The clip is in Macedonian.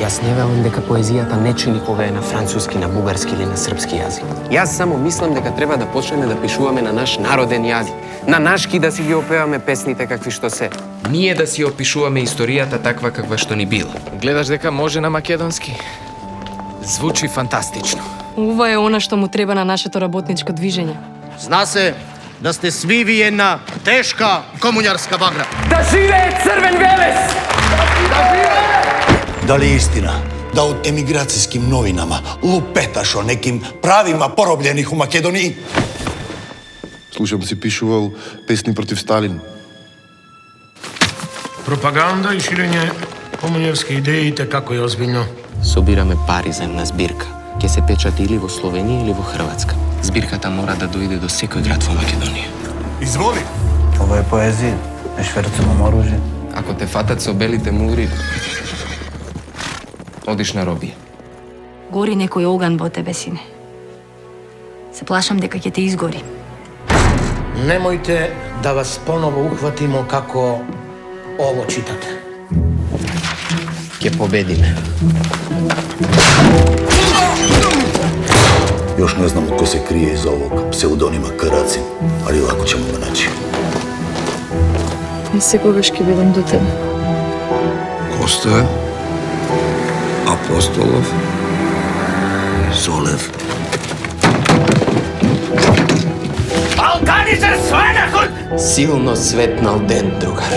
Јас не велам дека поезијата не никога е на француски, на бугарски или на српски јазик. Јас само мислам дека треба да почнеме да пишуваме на наш народен јазик. На нашки да си ги опеваме песните какви што се. Ние да си опишуваме историјата таква каква што ни била. Гледаш дека може на македонски? Звучи фантастично. Ова е она што му треба на нашето работничко движење. Зна се да сте сви ви една тешка комуњарска багра. Да живее црвен велес! Дали е истина да од емиграцијским новинама лупеташ о неким правима поробљених у Македонија? Слушам си пишувал песни против Сталин. Пропаганда и ширење комуњарски идеи како е озбилно. Собираме пари за една збирка. Ќе се печати или во Словенија или во Хрватска. Збирката мора да дојде до секој град во Македонија. Изволи! Ова е поезија, не шверцувам оружје. Ако те фатат со белите мури, одиш на робија. Гори некој оган во тебе, сине. Се плашам дека ќе те изгори. Немојте да вас поново ухватимо како ово читате. Ќе победиме. Још не знам кој се крие иза овог псевдонима Карацин, али лако ќе му го најдем. Не секогаш ќе бидам до тебе. Костој, Апостолов, Солев. Балканизер свенахот! Силно светнал ден, другар.